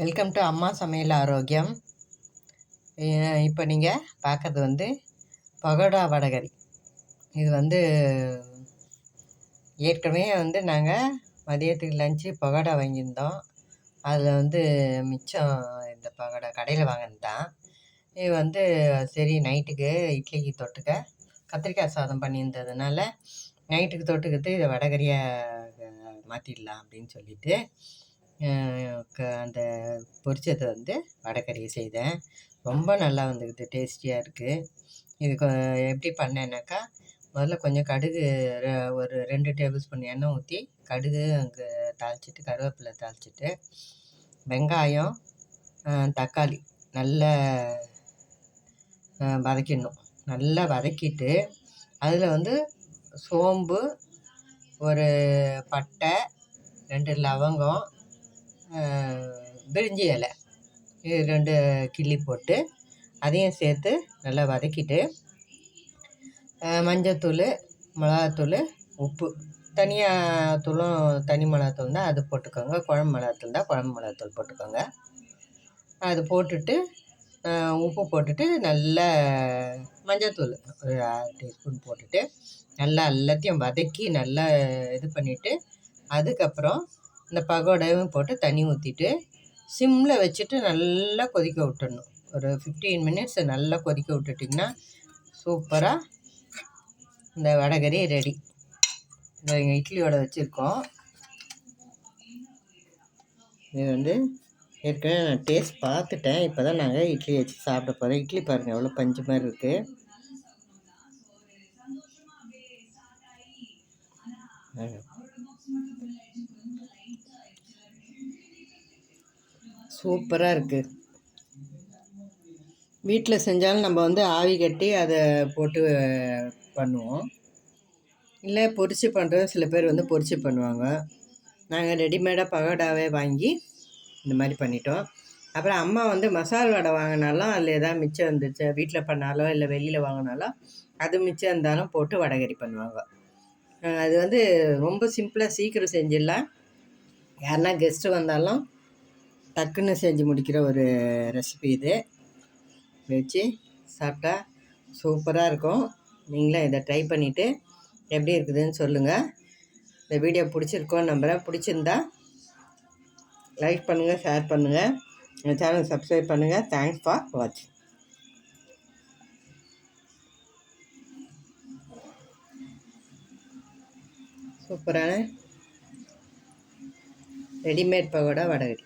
Welcome to அம்மா சமையல் ஆரோக்கியம். இப்போ நீங்கள் பார்க்குறது வந்து பகோடா வடகரி. இது ஏற்கனவே நாங்கள் மதியத்துக்கு லஞ்சு பகோடா வாங்கியிருந்தோம். அதில் மிச்சம் இந்த பகோடா கடையில் வாங்கினது தான். இது சரி நைட்டுக்கு இட்லிக்கு தொட்டுக்க கத்திரிக்காய் சாதம் பண்ணியிருந்ததுனால நைட்டுக்கு தொட்டுக்கிறது இதை வடகரியாக மாற்றிடலாம் அப்படின்னு சொல்லிட்டு அந்த பொரிச்சதை வடகரியை செய்தேன். ரொம்ப நல்லா வந்துக்குது, டேஸ்டியாக இருக்குது. இதுக்கு எப்படி பண்ணேன்னாக்கா, முதல்ல கொஞ்சம் கடுகு ஒரு 2 டேபிள் ஸ்பூன் எண்ணெய் ஊற்றி கடுகு தாளிச்சிட்டு கருவேப்பிலை தாளிச்சிட்டு வெங்காயம் தக்காளி நல்லா வதக்கிடணும். நல்லா வதக்கிட்டு அதில் சோம்பு, ஒரு பட்டை, 2 லவங்கம், பிரிஞ்சி இலை இது 2 கிள்ளி போட்டு அதையும் சேர்த்து நல்லா வதக்கிட்டு மஞ்சத்தூள், மிளகாத்தூள், உப்பு, தனியாத்தூளும் தனி மிளகாத்தூள் தான் அது போட்டுக்கோங்க. குழம்பு மிளகாத்தூள் தான் குழம்பு மிளகாத்தூள் போட்டுக்கோங்க. அது போட்டுட்டு உப்பு போட்டுட்டு நல்லா மஞ்சத்தூள் ஒரு 1/2 டீஸ்பூன் போட்டுட்டு நல்லா எல்லாத்தையும் வதக்கி நல்லா இது பண்ணிவிட்டு அதுக்கப்புறம் இந்த பகோடாவும் போட்டு தண்ணி ஊற்றிட்டு சிம்மில் வச்சுட்டு நல்லா கொதிக்க விட்டுடணும். ஒரு 15 மினிட்ஸ் நல்லா கொதிக்க விட்டுட்டிங்கன்னா சூப்பராக இந்த வடகரி ரெடி. இதை எங்கள் இட்லியோட வச்சுருக்கோம். இது ஏற்கனவே நான் டேஸ்ட் பார்த்துட்டேன். இப்போ தான் நாங்கள் இட்லி வச்சு சாப்பிட போகிறோம். இட்லி பாருங்கள் எவ்வளோ பஞ்சு மாதிரி இருக்குது. சூப்பராக இருக்குது. வீட்டில் செஞ்சாலும் நம்ம ஆவி கட்டி அதை போட்டு பண்ணுவோம். இல்லை பொரிச்சு பண்ணுறது சில பேர் பொரிச்சு பண்ணுவாங்க. நாங்கள் ரெடிமேடாக பகோடாவே வாங்கி இந்த மாதிரி பண்ணிட்டோம். அப்புறம் அம்மா மசால் வடை வாங்கினாலும் அதில் எதாவது மிச்சம் இருந்துச்சு, வீட்டில் பண்ணாலோ இல்லை வெளியில் வாங்கினாலும் அது மிச்சம் இருந்தாலும் போட்டு வடகரி பண்ணுவாங்க. அது ரொம்ப சிம்பிளாக சீக்கிரம் செஞ்சிடலாம். யாருன்னா கெஸ்ட்டு வந்தாலும் டக்குன்னு செஞ்சு முடிக்கிற ஒரு ரெசிபி இது. வச்சு சாப்பிட்டா சூப்பராக இருக்கும். நீங்களும் இதை ட்ரை பண்ணிவிட்டு எப்படி இருக்குதுன்னு சொல்லுங்கள். இந்த வீடியோ பிடிச்சிருக்கோன்னு நம்புகிறேன். பிடிச்சிருந்தா லைக் பண்ணுங்கள், ஷேர் பண்ணுங்கள், எங்கள் சேனல் சப்ஸ்கிரைப் பண்ணுங்கள். தேங்க்ஸ் ஃபார் வாட்சிங். சூப்பரான ரெடிமேட் பகோடா வடகரி.